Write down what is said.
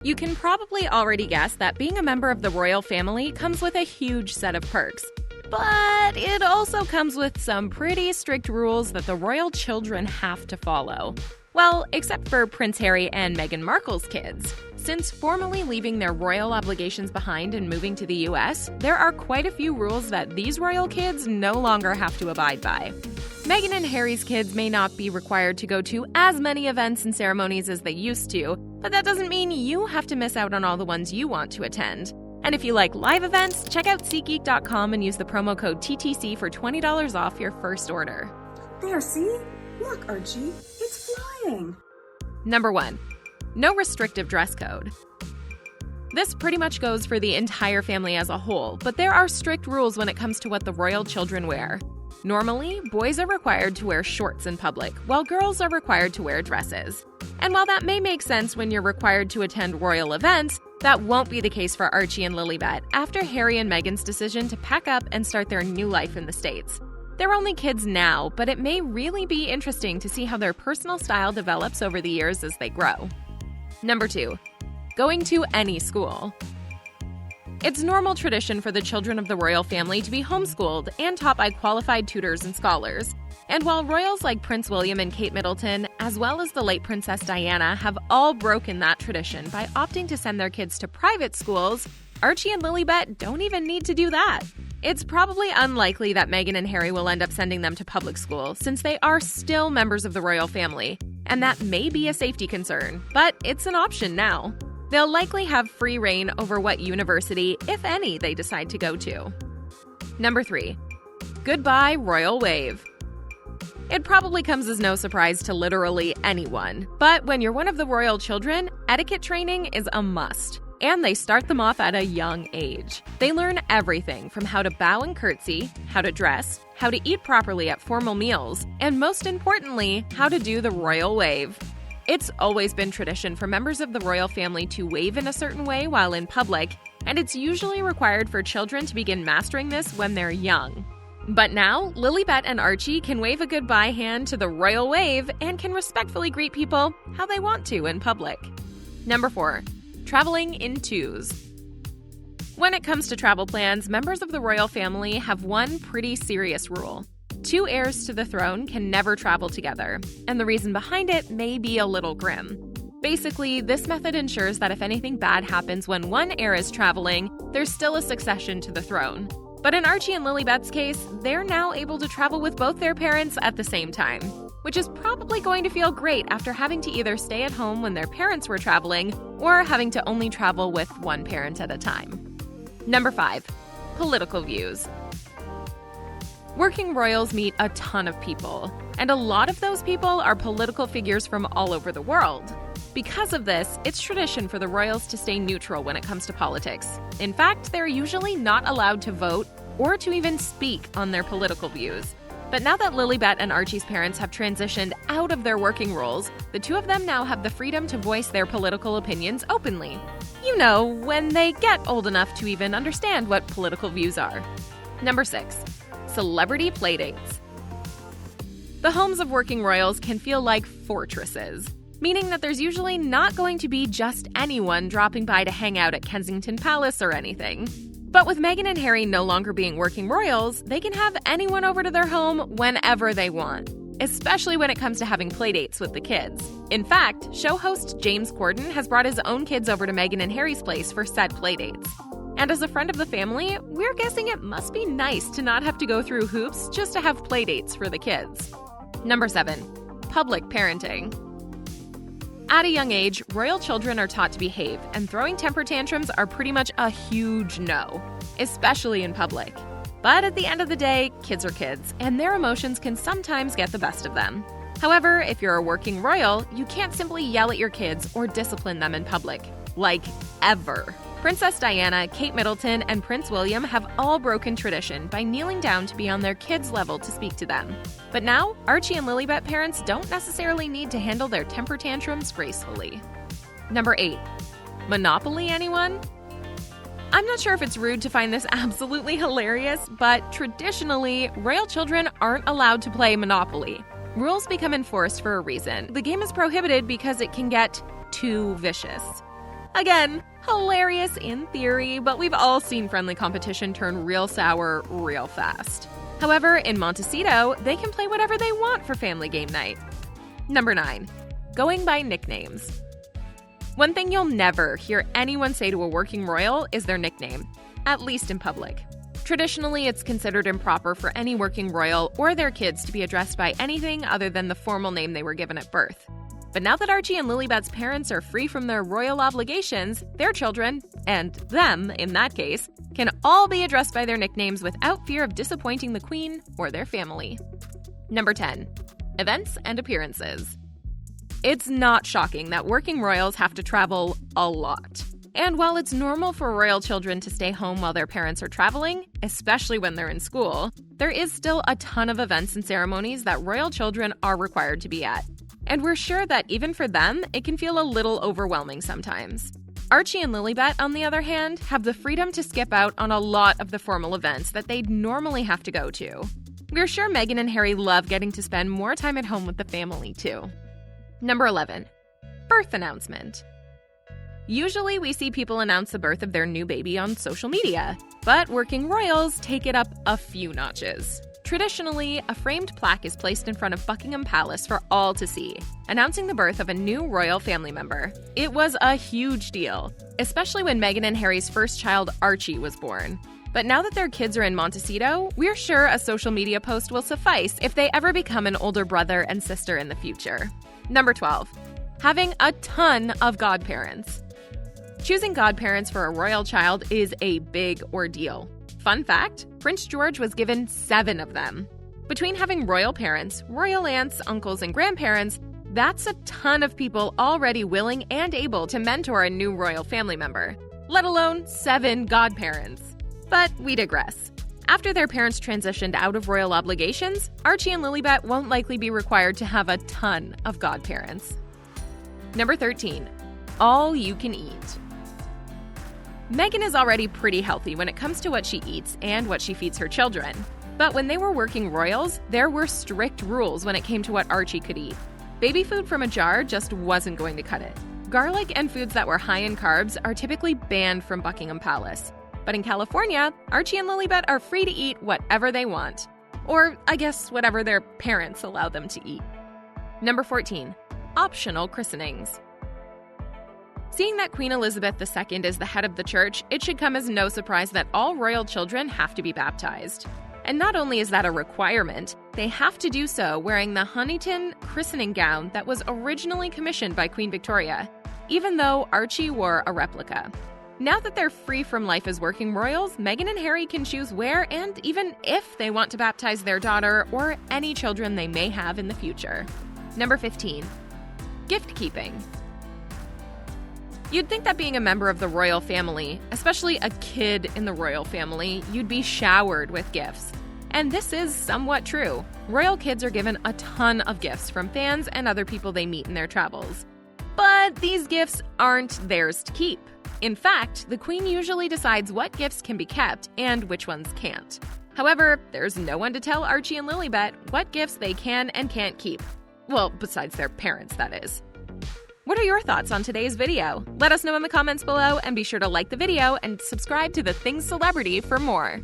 You can probably already guess that being a member of the royal family comes with a huge set of perks. But it also comes with some pretty strict rules that the royal children have to follow. Well, except for Prince Harry and Meghan Markle's kids. Since formally leaving their royal obligations behind and moving to the US, there are quite a few rules that these royal kids no longer have to abide by. Meghan and Harry's kids may not be required to go to as many events and ceremonies as they used to, but that doesn't mean you have to miss out on all the ones you want to attend. And if you like live events, check out SeatGeek.com and use the promo code TTC for $20 off your first order. There, see? Look, Archie, it's flying. Number 1. No restrictive dress code. This pretty much goes for the entire family as a whole, but there are strict rules when it comes to what the royal children wear. Normally, boys are required to wear shorts in public, while girls are required to wear dresses. And while that may make sense when you're required to attend royal events, that won't be the case for Archie and Lilibet after Harry and Meghan's decision to pack up and start their new life in the States. They're only kids now, but it may really be interesting to see how their personal style develops over the years as they grow. Number 2. Going to any school. It's normal tradition for the children of the royal family to be homeschooled and taught by qualified tutors and scholars. And while royals like Prince William and Kate Middleton, as well as the late Princess Diana, have all broken that tradition by opting to send their kids to private schools, Archie and Lilibet don't even need to do that. It's probably unlikely that Meghan and Harry will end up sending them to public school, since they are still members of the royal family, and that may be a safety concern, but it's an option now. They'll likely have free reign over what university, if any, they decide to go to. Number 3. Goodbye royal wave. It probably comes as no surprise to literally anyone, but when you're one of the royal children, etiquette training is a must. And they start them off at a young age. They learn everything from how to bow and curtsy, how to dress, how to eat properly at formal meals, and most importantly, how to do the royal wave. It's always been tradition for members of the royal family to wave in a certain way while in public, and it's usually required for children to begin mastering this when they're young. But now, Lilibet and Archie can wave a goodbye hand to the royal wave and can respectfully greet people how they want to in public. Number 4. Traveling in twos. When it comes to travel plans, members of the royal family have one pretty serious rule. 2 heirs to the throne can never travel together, and the reason behind it may be a little grim. Basically, this method ensures that if anything bad happens when one heir is traveling, there's still a succession to the throne. But in Archie and Lilibet's case, they're now able to travel with both their parents at the same time, which is probably going to feel great after having to either stay at home when their parents were traveling or having to only travel with one parent at a time. Number 5. Political views. Working royals meet a ton of people, and a lot of those people are political figures from all over the world. Because of this, it's tradition for the royals to stay neutral when it comes to politics. In fact, they're usually not allowed to vote or to even speak on their political views. But now that Lilibet and Archie's parents have transitioned out of their working roles, the two of them now have the freedom to voice their political opinions openly. You know, when they get old enough to even understand what political views are. Number 6. Celebrity playdates. The homes of working royals can feel like fortresses, meaning that there's usually not going to be just anyone dropping by to hang out at Kensington Palace or anything. But with Meghan and Harry no longer being working royals, they can have anyone over to their home whenever they want, especially when it comes to having playdates with the kids. In fact, show host James Corden has brought his own kids over to Meghan and Harry's place for said playdates. And as a friend of the family, we're guessing it must be nice to not have to go through hoops just to have playdates for the kids. Number 7. Public parenting. At a young age, royal children are taught to behave, and throwing temper tantrums are pretty much a huge no, especially in public. But at the end of the day, kids are kids, and their emotions can sometimes get the best of them. However, if you're a working royal, you can't simply yell at your kids or discipline them in public. Like, ever. Princess Diana, Kate Middleton, and Prince William have all broken tradition by kneeling down to be on their kids' level to speak to them. But now, Archie and Lilibet parents don't necessarily need to handle their temper tantrums gracefully. Number 8. Monopoly, anyone? I'm not sure if it's rude to find this absolutely hilarious, but traditionally, royal children aren't allowed to play Monopoly. Rules become enforced for a reason. The game is prohibited because it can get too vicious. Again, hilarious in theory, but we've all seen friendly competition turn real sour real fast. However, in Montecito, they can play whatever they want for family game night. Number 9. Going by nicknames. One thing you'll never hear anyone say to a working royal is their nickname, at least in public. Traditionally, it's considered improper for any working royal or their kids to be addressed by anything other than the formal name they were given at birth. But now that Archie and Lilibet's parents are free from their royal obligations, their children, and them in that case, can all be addressed by their nicknames without fear of disappointing the Queen or their family. Number 10. Events and appearances. It's not shocking that working royals have to travel a lot. And while it's normal for royal children to stay home while their parents are traveling, especially when they're in school, there is still a ton of events and ceremonies that royal children are required to be at. And we're sure that even for them, it can feel a little overwhelming sometimes. Archie and Lilibet, on the other hand, have the freedom to skip out on a lot of the formal events that they'd normally have to go to. We're sure Meghan and Harry love getting to spend more time at home with the family, too. Number 11. Birth announcement. Usually we see people announce the birth of their new baby on social media, but working royals take it up a few notches. Traditionally, a framed plaque is placed in front of Buckingham Palace for all to see, announcing the birth of a new royal family member. It was a huge deal, especially when Meghan and Harry's first child, Archie, was born. But now that their kids are in Montecito, we're sure a social media post will suffice if they ever become an older brother and sister in the future. Number 12. Having a ton of godparents. Choosing godparents for a royal child is a big ordeal. Fun fact, Prince George was given 7 of them. Between having royal parents, royal aunts, uncles, and grandparents, that's a ton of people already willing and able to mentor a new royal family member, let alone 7 godparents. But we digress. After their parents transitioned out of royal obligations, Archie and Lilibet won't likely be required to have a ton of godparents. Number 13. All you can eat. Meghan is already pretty healthy when it comes to what she eats and what she feeds her children. But when they were working royals, there were strict rules when it came to what Archie could eat. Baby food from a jar just wasn't going to cut it. Garlic and foods that were high in carbs are typically banned from Buckingham Palace. But in California, Archie and Lilibet are free to eat whatever they want. Or, I guess, whatever their parents allow them to eat. Number 14. Optional christenings. Seeing that Queen Elizabeth II is the head of the church, it should come as no surprise that all royal children have to be baptized. And not only is that a requirement, they have to do so wearing the Huntington christening gown that was originally commissioned by Queen Victoria, even though Archie wore a replica. Now that they're free from life as working royals, Meghan and Harry can choose where and even if they want to baptize their daughter or any children they may have in the future. Number 15. Gift keeping. You'd think that being a member of the royal family, especially a kid in the royal family, you'd be showered with gifts. And this is somewhat true. Royal kids are given a ton of gifts from fans and other people they meet in their travels. But these gifts aren't theirs to keep. In fact, the Queen usually decides what gifts can be kept and which ones can't. However, there's no one to tell Archie and Lilibet what gifts they can and can't keep. Well, besides their parents, that is. What are your thoughts on today's video? Let us know in the comments below and be sure to like the video and subscribe to The Things Celebrity for more.